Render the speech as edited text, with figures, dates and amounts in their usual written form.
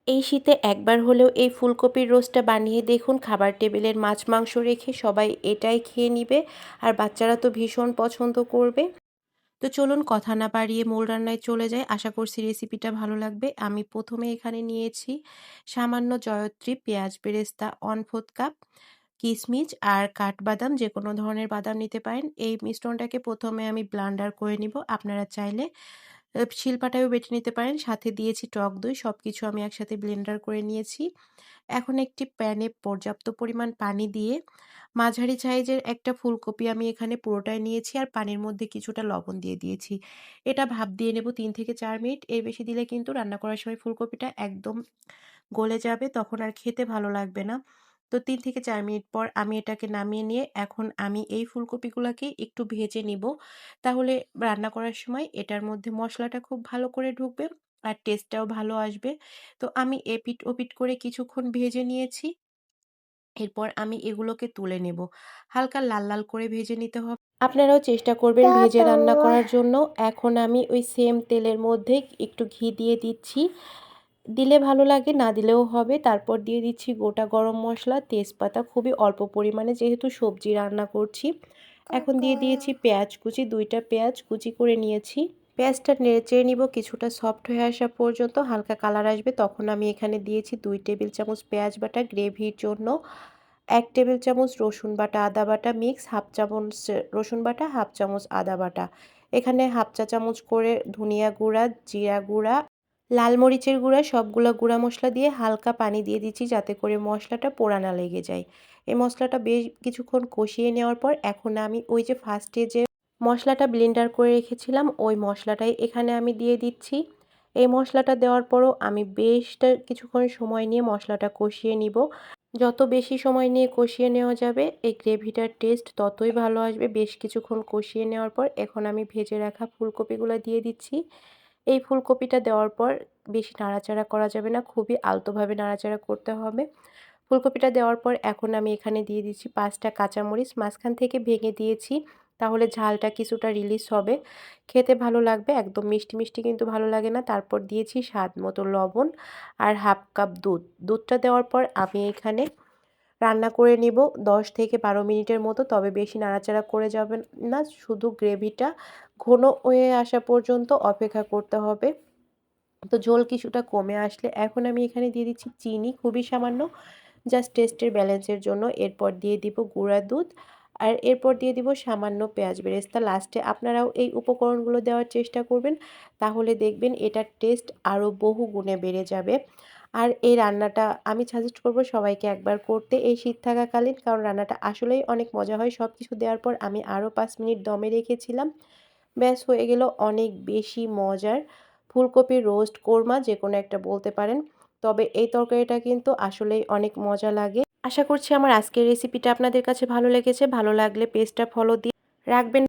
এই শীতে একবার হলেও এই ফুলকপির রোস্টটা বানিয়ে দেখুন। খাবার টেবিলের মাছ মাংস রেখে সবাই এটাই খেয়ে নিবে, আর বাচ্চারা তো ভীষণ পছন্দ করবে। তো চলুন কথা না বাড়িয়ে মূল রান্নায় চলে যাই। আশা করছি রেসিপিটা ভালো লাগবে। আমি প্রথমে এখানে নিয়েছি সামান্য জয়ত্রী, পেঁয়াজ বেরেস্তা 1/4 কাপ, কিশমিশ আর কাঠবাদাম, যে কোনো ধরনের বাদাম নিতে পারেন। এই মিশ্রণটাকে প্রথমে আমি ব্লান্ডার করে নিব। আপনারা চাইলে শিলপাটায়ও বেটে নিতে পারেন। সাথে দিয়েছি টক দই। সবকিছু আমি একসাথে ব্লেন্ডার করে নিয়েছি। এখন একটি প্যানে পর্যাপ্ত পরিমাণ পানি দিয়ে মাঝারি সাইজের একটা ফুলকপি আমি এখানে পুরোটাই নিয়েছি, আর পানির মধ্যে কিছুটা লবণ দিয়ে দিয়েছি। এটা ভাপ দিয়ে নেব 3 থেকে 4 মিনিট। এর বেশি দিলে কিন্তু রান্না করার সময় ফুলকপিটা একদম গলে যাবে, তখন আর খেতে ভালো লাগবে না। তো 3 থেকে 4 মিনিট পর আমি এটাকে নামিয়ে নিয়ে এখন আমি এই ফুলকপিগুলাকে একটু ভেজে নিব। তাহলে রান্না করার সময় এটার মধ্যে মশলাটা খুব ভালো করে ঢুকবে আর টেস্টটাও ভালো আসবে। তো আমি এপিঠ ওপিঠ করে কিছুক্ষণ ভেজে নিয়েছি। এরপর আমি এগুলোকে তুলে নেব। হালকা লাল, লাল করে ভেজে নিতে হবে। আপনারাও চেষ্টা করবেন ভেজে রান্না করার জন্য। এখন আমি ওই সেম তেলের মধ্যে একটু ঘি দিয়ে দিচ্ছি। দিলে ভালো লাগে, না দিলেও হবে। তারপর দিয়ে দিচ্ছি গোটা গরম মসলা, তেজপাতা খুবই অল্প পরিমাণে যেহেতু সবজি রান্না করছি। এখন দিয়ে দিয়েছি পেঁয়াজ কুচি, 2 টা পেঁয়াজ কুচি করে নিয়েছি। পেঁয়াজটা নেড়েচেড়ে নিব কিছুটা সফট হয়ে আসা পর্যন্ত, হালকা কালার আসবে। তখন আমি এখানে দিয়েছি 2 টেবিল চামচ পেঁয়াজ বাটা গ্রেভির জন্য, 1 টেবিল চামচ রসুন বাটা আদা বাটা মিক্স, হাফ চামচ রসুন বাটা, হাফ চামচ আদা বাটা। এখানে হাফ চা চামচ করে ধনিয়া গুঁড়া, জিরা গুঁড়া, লাল মরিচের গুঁড়া, সবগুলো গুঁড়া মশলা দিয়ে হালকা পানি দিয়ে দিচ্ছি যাতে করে মশলাটা পোড়া না লেগে যায়। এই মশলাটা বেশ কিছুক্ষণ কষিয়ে নেওয়ার পর এখন আমি ওই যে ফার্স্টে যে মশলাটা ব্লেন্ডার করে রেখেছিলাম ওই মশলাটাই এখানে আমি দিয়ে দিচ্ছি। এই মশলাটা দেওয়ার পরও আমি বেশটা কিছুক্ষণ সময় নিয়ে মশলাটা কষিয়ে নিব। যত বেশি সময় নিয়ে কষিয়ে নেওয়া যাবে এই গ্রেভিটার টেস্ট ততই ভালো আসবে। বেশ কিছুক্ষণ কষিয়ে নেওয়ার পর এখন আমি ভেজে রাখা ফুলকপিগুলো দিয়ে দিচ্ছি। এই ফুলকপিটা দেওয়ার পর বেশি নাড়াচাড়া করা যাবে না, খুবই আলতোভাবে নাড়াচাড়া করতে হবে। ফুলকপিটা দেওয়ার পর এখন আমি এখানে দিয়ে দিচ্ছি 5টা কাঁচামরিচ, মাঝখান থেকে ভেঙে দিয়েছি, তাহলে ঝালটা কিছুটা রিলিজ হবে, খেতে ভালো লাগবে। একদম মিষ্টি মিষ্টি কিন্তু ভালো লাগে না। তারপর দিয়েছি স্বাদ মতো লবণ আর হাফ কাপ দুধ। দুধটা দেওয়ার পর আমি এখানে রান্না করে নিব 10 থেকে 12 মিনিটের মতো। তবে বেশি নাড়াচাড়া করে যাবেন না, শুধু গ্রেভিটা ঘন হয়ে আসা পর্যন্ত অপেক্ষা করতে হবে। তো ঝোল কিছুটা কমে আসলে এখন আমি এখানে দিয়ে দিচ্ছি চিনি, খুবই সামান্য, জাস্ট টেস্টের ব্যালেন্সের জন্য। এরপর দিয়ে দিব গুঁড়া দুধ, আর এরপর দিয়ে দিব সামান্য পেঁয়াজ বেরেস্তা। লাস্টে আপনারাও এই উপকরণগুলো দেওয়ার চেষ্টা করবেন, তাহলে দেখবেন এটার টেস্ট আরও বহু গুণে বেড়ে যাবে। আর এই রান্নাটা আমি সাজেস্ট করব সবাইকে একবার করতে এই শীত থাকাকালীন, কারণ রান্নাটা আসলেই অনেক মজা হয়। সব কিছু দেওয়ার পর আমি আরও 5 মিনিট দমে রেখেছিলাম। ব্যাস হয়ে গেল অনেক বেশি মজার ফুলকপির রোস্ট কোরমা, যে কোনো একটা বলতে পারেন। তবে এই তরকারিটা কিন্তু আসলেই অনেক মজা লাগে। আশা করছি আমার আজকের রেসিপিটা আপনাদের কাছে ভালো লেগেছে। ভালো লাগলে পেজটা ফলো দিয়ে রাখবেন।